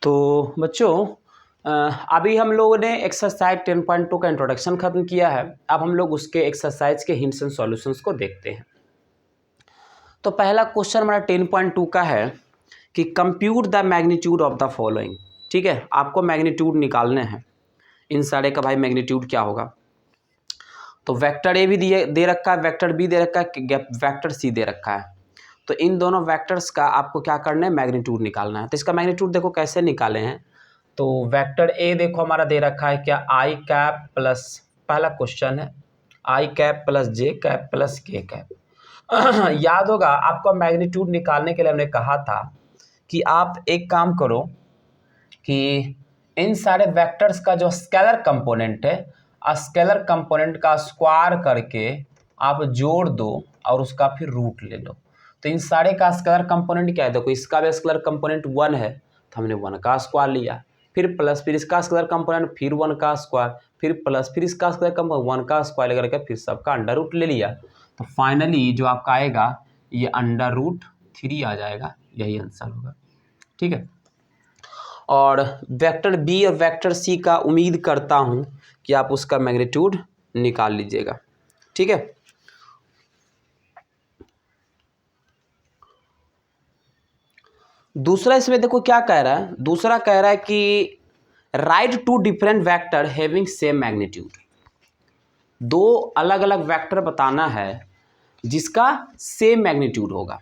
तो बच्चों अभी हम लोगों ने एक्सरसाइज 10.2 का इंट्रोडक्शन खत्म किया है। अब हम लोग उसके एक्सरसाइज के हिंट्स एंड सॉल्यूशंस को देखते हैं। तो पहला क्वेश्चन हमारा 10.2 का है कि compute the magnitude of the following. ठीक है, आपको मैग्नीट्यूड निकालने हैं। इन सारे का भाई मैग्नीट्यूड क्या होगा। तो वेक्टर ए भी दे रखा है, वेक्टर बी दे रखा है, वेक्टर सी दे रखा है। तो इन दोनों वेक्टर्स का आपको क्या करना है, मैग्नीट्यूड निकालना है। तो इसका मैग्नीट्यूड देखो कैसे निकाले हैं। तो वेक्टर ए देखो हमारा दे रखा है क्या, आई कैप प्लस, पहला क्वेश्चन है आई cap plus j cap plus k cap. याद होगा आपको मैग्नीट्यूड निकालने के लिए हमने कहा था कि आप एक काम करो कि इन सारे वेक्टर्स का जो स्केलर कंपोनेंट है, स्केलर कंपोनेंट का स्क्वायर करके आप जोड़ दो और उसका फिर रूट ले लो। तो इन सारे का स्केलर कंपोनेंट क्या है, देखो इसका भी स्केलर कंपोनेंट 1 है तो हमने 1 का स्क्वायर लिया, फिर प्लस, फिर इसका स्केलर कंपोनेंट फिर 1 का स्क्वायर, फिर प्लस, फिर इसका स्केलर कंपोनेंट 1 का स्क्वायर लेकर के फिर सबका अंडर रूट ले लिया। तो फाइनली जो आपका आएगा ये अंडर रूट 3 आ जाएगा, यही आंसर होगा। ठीक है, और वेक्टर बी और वेक्टर सी का उम्मीद करता हूं कि आप उसका मैग्नीट्यूड निकाल लीजिएगा। ठीक है, दूसरा इसमें देखो क्या कह रहा है, दूसरा कह रहा है कि write two different vector having same magnitude. दो अलग अलग वेक्टर बताना है जिसका सेम मैग्नीट्यूड होगा,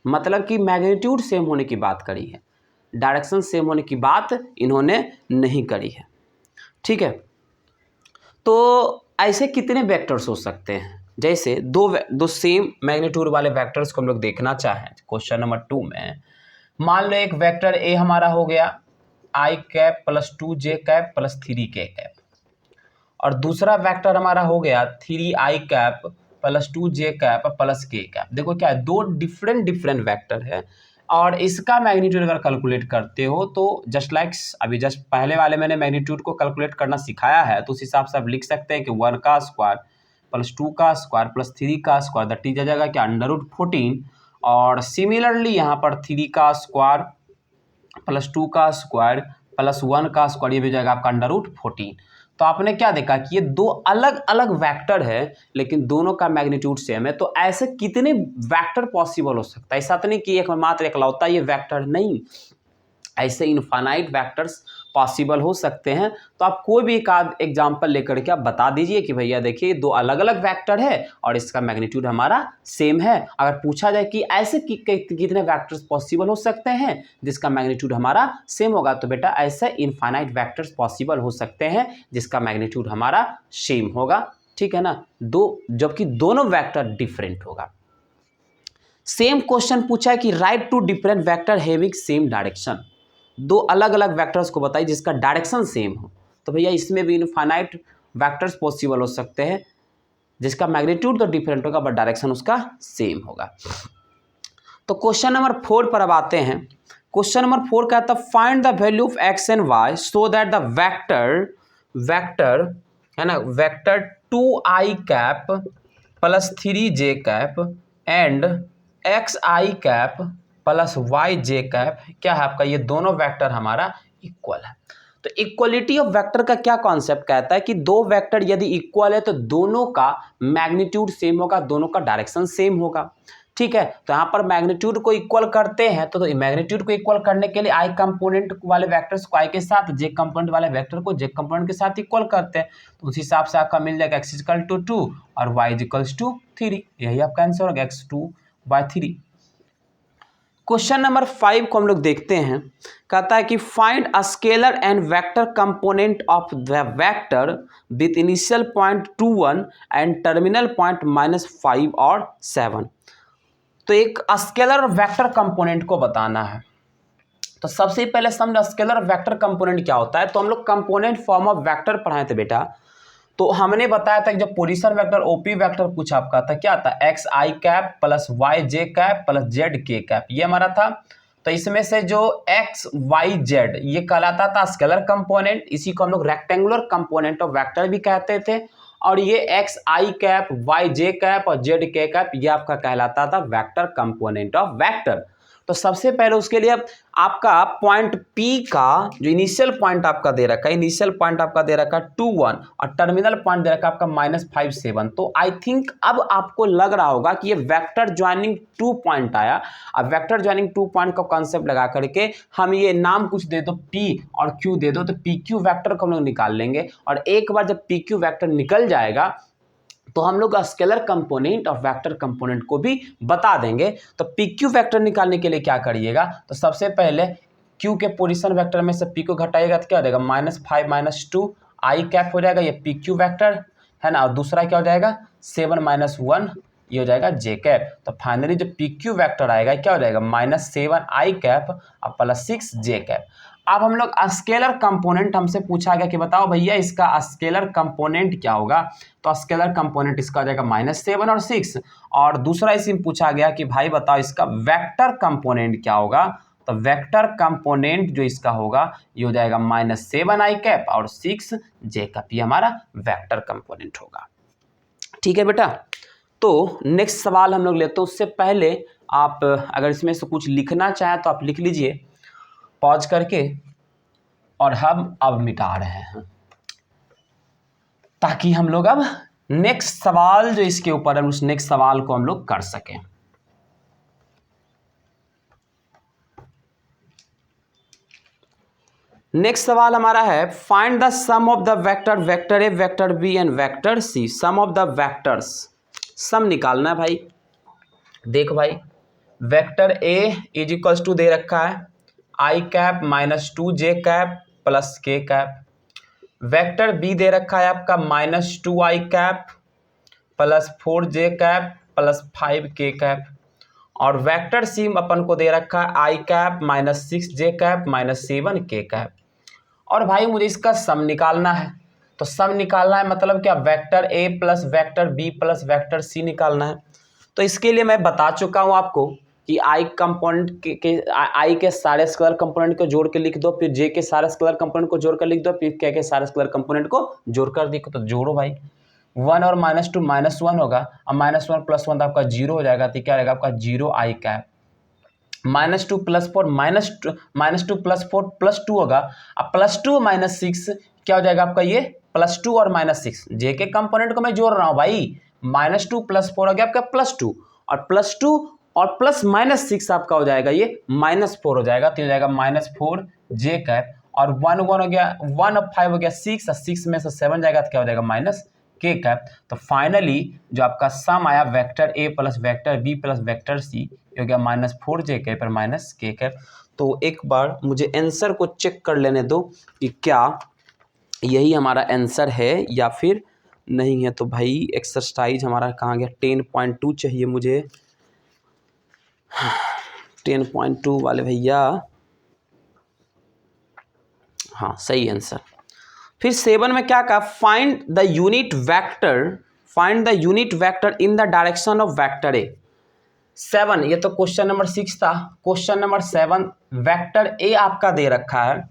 मतलब कि मैग्नीट्यूड सेम होने की बात करी है, डायरेक्शन सेम होने की बात इन्होंने नहीं करी है। ठीक है, तो ऐसे कितने वेक्टर्स हो सकते हैं, जैसे दो सेम मैग्नीट्यूड वाले वेक्टर्स को हम लोग देखना चाहें क्वेश्चन नंबर 2 में। मान लो एक वेक्टर ए हमारा हो गया आई कैप प्लस 2 जे कैप प्लस 3 के कैप, और दूसरा वेक्टर हमारा हो गया 3 i cap plus 2 J cap plus k cap. देखो क्या है, दो डिफरेंट वेक्टर है और इसका मैग्नीट्यूड अगर कैलकुलेट करते हो तो जस्ट अभी जस्ट पहले वाले मैंने मैग्नीट्यूड को कैलकुलेट करना सिखाया है, तो उस हिसाब से आप लिख सकते हैं कि 1 का स्क्वायर प्लस 2 का स्क्वायर प्लस 3 का स्क्वायर, दैट इज आ जाएगा क्या, अंडर रूट 14। और सिमिलरली यहाँ पर 3 का स्क्वायर प्लस 2 का स्क्वायर प्लस 1 का स्क्वायर, ये भी जाएगा आपका अंडर रूट 14। तो आपने क्या देखा कि ये दो अलग अलग वेक्टर है लेकिन दोनों का मैग्नीट्यूड सेम है। तो ऐसे कितने वेक्टर पॉसिबल हो सकता है, ऐसा तो नहीं कि एक मात्र एकलौता ये वेक्टर, नहीं, ऐसे इनफाइनाइट वेक्टर्स पॉसिबल हो सकते हैं। तो आप कोई भी एक आध एग्जाम्पल लेकर के आप बता दीजिए कि भैया देखिए दो अलग अलग वेक्टर है और इसका मैग्नीट्यूड हमारा सेम है। अगर पूछा जाए कि ऐसे कितने वेक्टर्स पॉसिबल हो सकते हैं जिसका मैग्नीट्यूड हमारा सेम होगा, तो बेटा ऐसे इनफाइनाइट वेक्टर्स पॉसिबल हो सकते हैं जिसका मैग्नीट्यूड हमारा सेम होगा। ठीक है ना, जबकि दोनों वेक्टर डिफरेंट होगा। सेम क्वेश्चन पूछा है कि write two different vector having same direction. दो अलग अलग वेक्टर्स को बताइए जिसका डायरेक्शन सेम हो। तो भैया इसमें भी इनफाइनाइट वेक्टर्स पॉसिबल हो सकते हैं जिसका मैग्नीट्यूड तो डिफरेंट होगा बट डायरेक्शन उसका सेम होगा। तो क्वेश्चन नंबर 4 पर अब आते हैं। क्वेश्चन नंबर 4 कहता है find the value of x and y so that the vector है ना, vector 2i cap plus 3j cap and x i cap plus y j cap क्या है आपका, ये दोनों वेक्टर हमारा इक्वल है। तो इक्वलिटी ऑफ वेक्टर का क्या कॉन्सेप्ट कहता है कि दो वेक्टर यदि इक्वल है तो दोनों का मैग्नीट्यूड सेम होगा, दोनों का डायरेक्शन सेम होगा। ठीक है, तो यहाँ पर मैग्नीट्यूड को इक्वल करते हैं तो मैग्नीट्यूड को इक्वल करने के लिए आई कंपोनेंट वाले वेक्टर्स को आई के साथ, जे कंपोनेंट वाले वेक्टर को जे कंपोनेंट के साथ इक्वल करते हैं। तो उस हिसाब से आपका मिल जाएगा x इक्वल टू 2 और y इक्वल टू 3, यही आपका आंसर होगा x2 y3। क्वेश्चन नंबर 5 को हम लोग देखते हैं। कहता है कि find a scalar and vector component of the vector with initial point 21 and terminal point -5 और 7। तो एक स्केलर वेक्टर कंपोनेंट को बताना है। तो सबसे पहले समझ स्केलर वेक्टर कंपोनेंट क्या होता है। तो हम लोग कंपोनेंट फॉर्म ऑफ वेक्टर पढ़ाए थे बेटा, तो हमने बताया था कि जब पोजीशन वेक्टर ओपी वेक्टर पूछा आपका था क्या था, x i cap plus y j cap plus Z के कैप, ये हमारा था। तो इसमें से जो एक्स वाई जेड ये कहलाता था स्केलर कंपोनेंट, इसी को हम लोग रेक्टेंगुलर कंपोनेंट ऑफ वेक्टर भी कहते थे। और ये x i cap Y j cap और जेड के कैप ये आपका कहलाता था वेक्टर कंपोनेंट ऑफ वेक्टर। तो सबसे पहले उसके लिए आपका पॉइंट P का जो इनिशियल पॉइंट आपका दे रखा है, इनिशियल पॉइंट आपका दे रखा है 2 1 और टर्मिनल पॉइंट दे रखा है आपका -5 7। तो आई थिंक अब आपको लग रहा होगा कि ये वेक्टर ज्वाइनिंग 2 पॉइंट आया। अब वेक्टर ज्वाइनिंग 2 पॉइंट का कॉन्सेप्ट लगा करके हम ये नाम कुछ दे दो P और Q दे दो, तो PQ वेक्टर को हम लोग निकाल लेंगे। और एक बार जब PQ वेक्टर निकल जाएगा तो हम लोग स्केलर कंपोनेंट और वेक्टर कंपोनेंट को भी बता देंगे। तो PQ वेक्टर निकालने के लिए क्या करिएगा, तो सबसे पहले Q के पोजीशन वेक्टर में से P को घटाइएगा तो क्या हो जाएगा -5 - 2 I कैप हो जाएगा, ये PQ वेक्टर है ना। और दूसरा क्या हो जाएगा 7 - 1 ये हो जाएगा J कैप। तो फाइनली जो PQ वेक्टर आएगा क्या हो जाएगा -7 I कैप और +6 J कैप। अब हम लोग स्केलर कंपोनेंट हमसे पूछा गया कि बताओ भैया इसका स्केलर कंपोनेंट क्या होगा, तो स्केलर कंपोनेंट इसका आ जाएगा -7 और 6। और दूसरा इसमें पूछा गया कि भाई बताओ इसका वेक्टर कंपोनेंट क्या होगा, तो वेक्टर कंपोनेंट जो इसका होगा ये हो जाएगा -7 I कैप और 6 J कैप, ये हमारा वेक्टर कंपोनेंट होगा। ठीक है बेटा, तो नेक्स्ट सवाल हम लोग लेते हैं। उससे पहले आप अगर इसमें से कुछ लिखना चाहें तो आप लिख लीजिए पॉज करके, और हम अब मिटा रहे हैं ताकि हम लोग अब नेक्स्ट सवाल जो इसके ऊपर है उस नेक्स्ट सवाल को हम लोग कर सकें। नेक्स्ट सवाल हमारा है find the sum of the vector vector A vector B and vector C. Sum of the vectors, sum निकालना है भाई। देखो भाई vector A is equals to दे रखा है I cap -2 J cap plus K cap. Vector B दे रखा है आपका -2 I cap plus 4 J cap plus 5 K cap. और वेक्टर सी अपन को दे रखा है I cap -6 J cap -7 K cap. और भाई मुझे इसका सम निकालना है, तो सम निकालना है मतलब क्या, वेक्टर ए plus vector b plus vector c निकालना है। तो इसके लिए मैं बता चुका हूँ आपको कि आई कंपोनेंट आई के सारे स्केलर कंपोनेंट को जोड़ के लिख दो, फिर जे के सारे स्केलर कंपोनेंट को जोड़ कर लिख दो, फिर के सारे स्केलर कंपोनेंट को जोड़ कर लिखो। तो जोड़ो भाई, 1 और -2 -1 होगा, और -1 + 1 तो आपका 0 हो जाएगा। तो क्या रहेगा आपका 0 I कैप। -2 + 4 -2 + 4 +2 होगा, अब +2 - 6 क्या हो जाएगा आपका ये +2 और -6। जे के कंपोनेंट को मैं जोड़ रहा हूँ भाई, -2 + 4 हो गया आपका +2 और +2 और प्लस -6 आपका हो जाएगा ये -4 हो जाएगा। तो हो जाएगा -4 J कैप। और 1 1 हो गया, 1 और 5 हो गया 6 और 6 में से 7 जाएगा तो क्या हो जाएगा -K कैप। तो फाइनली जो आपका सम आया वेक्टर ए plus vector b plus vector c हो गया -4 J कैप और -K कैप। तो एक बार मुझे आंसर को चेक कर लेने दो कि क्या यही हमारा आंसर है या फिर नहीं है। तो भाई एक्सरसाइज हमारा कहाँ गया, 10.2 चाहिए मुझे, 10.2 वाले भैया, हाँ सही आंसर। फिर 7 में क्या कहा, find the unit vector in the direction of vector ए। 7 ये तो क्वेश्चन नंबर 6 था। क्वेश्चन नंबर 7 वेक्टर ए आपका दे रखा है,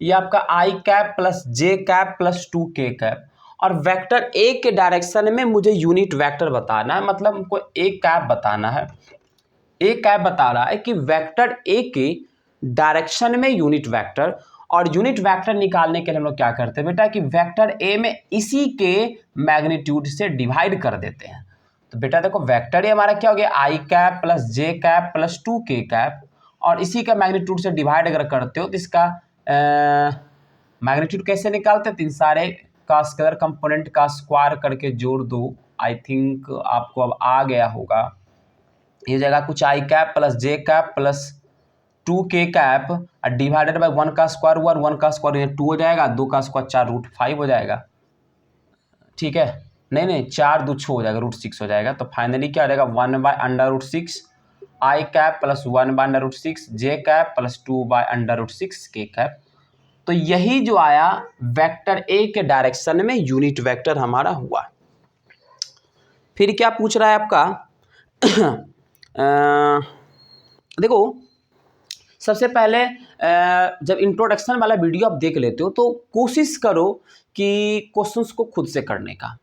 ये आपका I cap plus J cap plus 2K cap. और वेक्टर ए के डायरेक्शन में मुझे यूनिट वेक्टर बताना है, मतलब हमको ए कैप बताना है। ए कैप बता रहा है कि वेक्टर ए के डायरेक्शन में यूनिट वेक्टर, और यूनिट वेक्टर निकालने के लिए हम लोग क्या करते हैं बेटा कि वेक्टर ए में इसी के मैग्नीट्यूड से डिवाइड कर देते हैं। तो बेटा देखो वेक्टर ए हमारा क्या हो गया I cap plus J cap plus 2K cap, और इसी का मैग्नीट्यूड से डिवाइड अगर करते हो तो इसका मैग्नीट्यूड कैसे निकालते हैं, तीन सारे का स्केलर कंपोनेंट का स्क्वायर करके जोड़ दो। आई थिंक आपको अब आ गया होगा। ये जाएगा कुछ I cap plus J cap plus 2K cap divided bye 1 का स्क्वायर हुआ, 1 का स्क्वायर 2 हो जाएगा, 2 का स्क्वायर 4 √5 हो जाएगा। ठीक है, नहीं 4 2 6 हो जाएगा, √6 हो जाएगा। तो फाइनली क्या हो जाएगा 1/√6 I cap plus 1/√6 J cap plus 2/√6 K cap. तो यही जो आया वेक्टर ए के डायरेक्शन में यूनिट वेक्टर हमारा हुआ। फिर क्या पूछ रहा है आपका देखो सबसे पहले जब इंट्रोडक्शन वाला वीडियो आप देख लेते हो तो कोशिश करो कि क्वेश्चंस को खुद से करने का।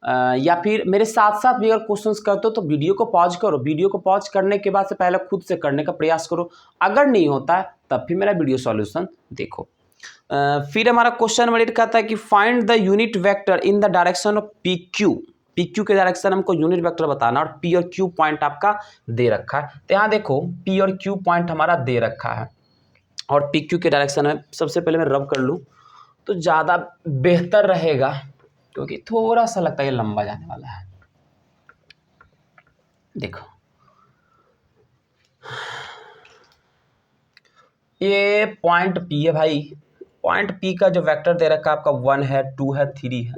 या फिर मेरे साथ साथ भी अगर क्वेश्चंस करते हो तो वीडियो को पॉज करो, वीडियो को पॉज करने के बाद से पहले खुद से करने का प्रयास करो। अगर नहीं होता है तब फिर मेरा वीडियो सॉल्यूशन देखो। फिर हमारा क्वेश्चन नंबर 8 कहता है कि find the unit vector in the direction of P Q. P q के डायरेक्शन हमको यूनिट वेक्टर बताना, और पी और क्यू पॉइंट आपका दे रखा है। तो यहाँ देखो पी और क्यू पॉइंट हमारा दे रखा है और पी क्यू के डायरेक्शन में सबसे पहले मैं रब कर लूँ तो ज़्यादा बेहतर रहेगा, क्योंकि थोड़ा सा लगता है ये लंबा जाने वाला है। देखो ये पॉइंट पी है भाई, पॉइंट पी का जो वेक्टर दे रखा है आपका 1 है, 2 है, 3 है,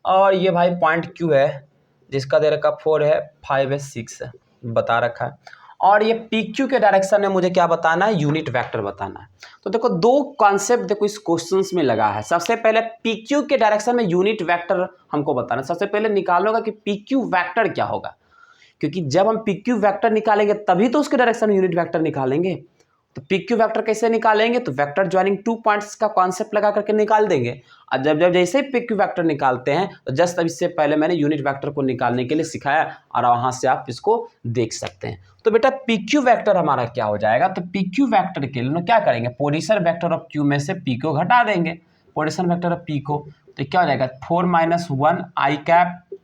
और ये भाई पॉइंट क्यू है जिसका दे रखा 4 है, 5 है, 6 है, बता रखा है। और ये पी क्यू के डायरेक्शन में मुझे क्या बताना है, यूनिट वेक्टर बताना है। तो देखो दो कॉन्सेप्ट देखो इस क्वेश्चंस में लगा है। सबसे पहले पी क्यू के डायरेक्शन में यूनिट वेक्टर हमको बताना है। सबसे पहले निकालोगा कि पी क्यू वेक्टर क्या होगा, क्योंकि जब हम पी क्यू वेक्टर निकालेंगे तभी तो उसके डायरेक्शन में यूनिट वेक्टर निकालेंगे। तो पी क्यू वेक्टर कैसे निकालेंगे, तो वेक्टर ज्वाइनिंग 2 पॉइंट्स का कॉन्सेप्ट लगा करके निकाल देंगे। और जब जब जैसे ही पी क्यू वेक्टर निकालते हैं तो जस्ट अब इससे पहले मैंने यूनिट वेक्टर को निकालने के लिए सिखाया और वहां से आप इसको देख सकते हैं। तो बेटा पी क्यू वेक्टर हमारा क्या हो जाएगा, तो पी क्यू वेक्टर के लिए क्या करेंगे, पोजीशन वेक्टर ऑफ क्यू में से पी को घटा देंगे, पोजीशन वेक्टर ऑफ पी को। तो क्या हो जाएगा 4 - 1 आई कैप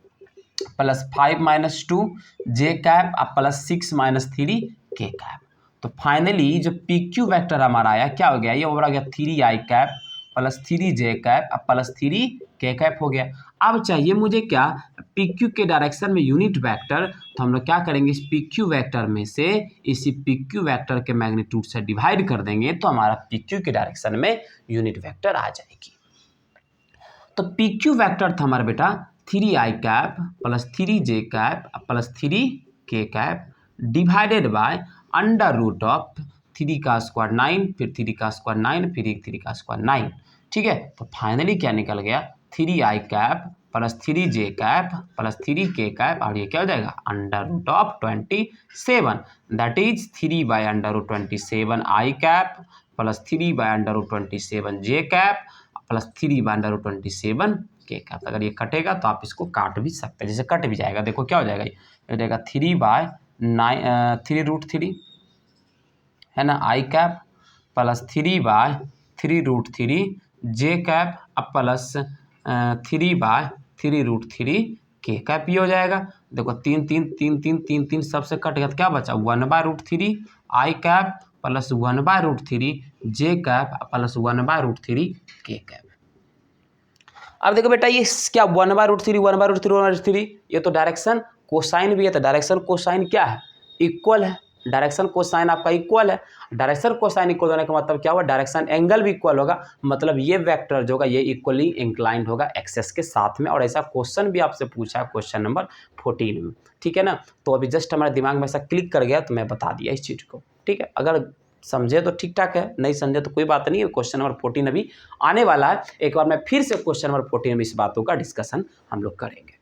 प्लस 5 - 2 जे कैप प्लस 6 - 3 के कैप। तो फाइनली जो पी क्यू वैक्टर हमारा आया क्या हो गया, ये ओवर आ गया 3 i cap plus 3 j cap plus 3 k cap हो गया। अब चाहिए मुझे क्या, पी क्यू के डायरेक्शन में यूनिट वेक्टर। तो हम लोग क्या करेंगे, इस पी क्यू वैक्टर में से इसी पी क्यू वैक्टर के मैग्नीट्यूड से डिवाइड कर देंगे तो हमारा पी क्यू के डायरेक्शन में यूनिट वैक्टर आ जाएगी। तो पी क्यू वैक्टर था हमारा बेटा 3 i cap plus 3 j cap plus 3 k cap divided by under root of 3 का स्क्वायर 9, फिर 3 का स्क्वायर 9, फिर 3 का स्क्वायर 9। ठीक है, तो फाइनली क्या निकल गया, 3 i cap plus 3 j cap plus 3 k cap, और ये क्या हो जाएगा under root of 27, that is 3 by under root 27 i cap plus 3 by under root 27 j cap plus 3 by under root 27 k cap. अगर ये कटेगा तो आप इसको काट भी सकते हैं, जैसे कट भी जाएगा। देखो क्या हो जाएगा, ये हो जाएगा 3 बाय 3√3 है ना आई कैप प्लस 3 बाय 3√3 जे कैप प्लस 3 बाय 3√3 के कैप ही हो जाएगा। देखो 3 3 3 3 3 3 सबसे कट गया तो क्या बचा 1/√3 आई कैप प्लस 1/√3 जे कैप प्लस 1/√3 के कैप। अब देखो बेटा ये क्या 1/√3 1/√3 1/√3, ये तो डायरेक्शन कोसाइन भी है। तो डायरेक्शन कोसाइन क्या है, इक्वल है। डायरेक्शन कोसाइन आपका इक्वल है। डायरेक्शन कोसाइन इक्वल होने का मतलब क्या हुआ, डायरेक्शन एंगल भी इक्वल होगा, मतलब ये वेक्टर जो होगा ये इक्वली इंक्लाइंड होगा एक्सेस के साथ में। और ऐसा क्वेश्चन भी आपसे पूछा है क्वेश्चन नंबर 14 में, ठीक है ना। तो अभी जस्ट हमारे दिमाग में ऐसा क्लिक कर गया तो मैं बता दिया इस चीज़ को, ठीक है। अगर समझे तो ठीक ठाक है, नहीं समझे तो कोई बात नहीं है। क्वेश्चन नंबर 14 अभी आने वाला है, एक बार मैं फिर से क्वेश्चन नंबर 14 में इस बातों का डिस्कशन हम लोग करेंगे।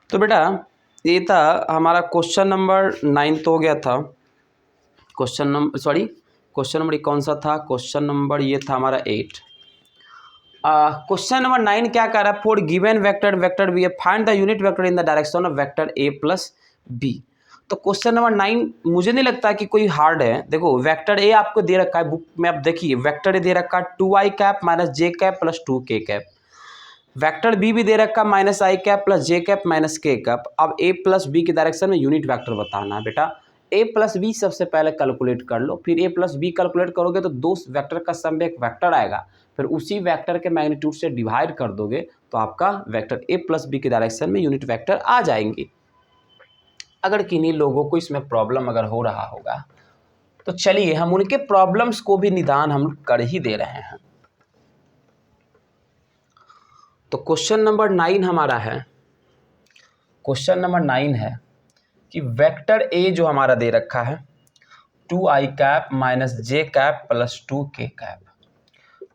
तो बेटा ये था हमारा क्वेश्चन नंबर 9 तो हो गया था। क्वेश्चन नंबर कौन सा था, क्वेश्चन नंबर ये था हमारा 8। क्वेश्चन नंबर 9 क्या कर रहा है, for given vector b find the unit vector in the direction of vector A plus b. तो क्वेश्चन नंबर 9 मुझे नहीं लगता कि कोई हार्ड है। देखो वेक्टर ए आपको दे रखा है बुक में, आप देखिए वेक्टर ए दे रखा है 2 आई कैप माइनस जे कैप प्लस 2 के कैप। वेक्टर बी भी दे रखा minus i cap plus j cap minus k cap. अब ए प्लस बी के डायरेक्शन में यूनिट वेक्टर बताना है बेटा। ए प्लस बी सबसे पहले कैलकुलेट कर लो, फिर ए प्लस बी कैलकुलेट करोगे तो दो वेक्टर का सम में एक वेक्टर आएगा, फिर उसी वेक्टर के मैग्नीट्यूड से डिवाइड कर दोगे तो आपका वेक्टर ए प्लस बी के डायरेक्शन में यूनिट वेक्टर आ जाएंगे। अगर किन्हीं लोगों को इसमें प्रॉब्लम अगर हो रहा होगा तो चलिए हम उनके प्रॉब्लम्स को भी निदान हम कर ही दे रहे हैं। तो क्वेश्चन नंबर 9 हमारा है, क्वेश्चन नंबर 9 है कि वेक्टर ए जो हमारा दे रखा है 2 आई कैप माइनस जे कैप प्लस 2 के कैप।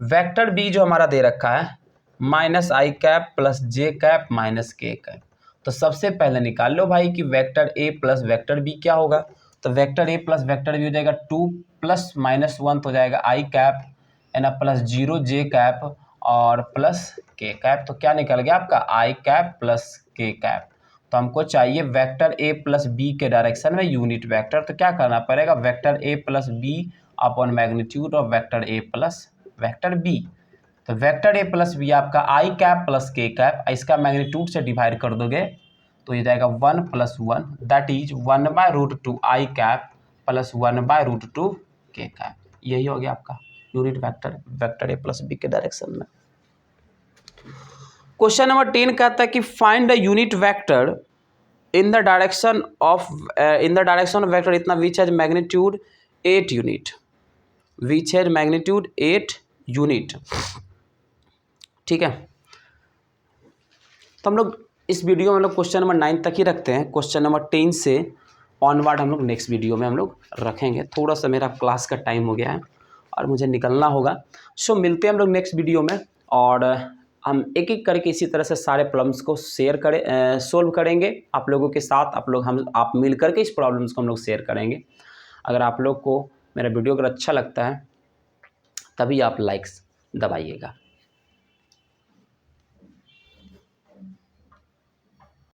वेक्टर बी जो हमारा दे रखा है minus i cap plus j cap minus k cap. तो सबसे पहले निकाल लो भाई कि वेक्टर ए प्लस वेक्टर बी क्या होगा। तो वेक्टर ए प्लस वेक्टर बी हो जाएगा 2 प्लस माइनस 1 तो हो जाएगा आई कैप है ना, प्लस 0 जे कैप और प्लस के कैप। तो क्या निकल गया आपका i cap plus k cap. तो हमको चाहिए वेक्टर ए प्लस बी के डायरेक्शन में यूनिट वेक्टर। तो क्या करना पड़ेगा, vector A plus b upon magnitude of vector A plus vector b. तो वेक्टर ए प्लस बी आपका i cap plus k cap, इसका मैग्नीट्यूड से डिवाइड कर दोगे तो ये जाएगा 1 + 1 that is 1/√2 I cap plus 1/√2 K cap. यही हो गया आपका यूनिट वेक्टर वेक्टर ए प्लस बी के डायरेक्शन में। क्वेश्चन नंबर 10 कहता है कि find the unit vector in the direction of vector इतना which has magnitude 8 unit, which has magnitude 8 unit. ठीक है, तो हम लोग इस वीडियो में हम लोग क्वेश्चन नंबर 9 तक ही रखते हैं। क्वेश्चन नंबर 10 से ऑनवर्ड हम लोग नेक्स्ट वीडियो में हम लोग रखेंगे। थोड़ा सा मेरा क्लास का टाइम हो गया है और मुझे निकलना होगा। सो मिलते हैं हम लोग नेक्स्ट वीडियो में और हम एक एक करके इसी तरह से सारे प्रॉब्लम्स को सोल्व करेंगे आप लोगों के साथ। आप मिल करके इस प्रॉब्लम्स को हम लोग शेयर करेंगे। अगर आप लोग को मेरा वीडियो अगर अच्छा लगता है तभी आप लाइक्स दबाइएगा।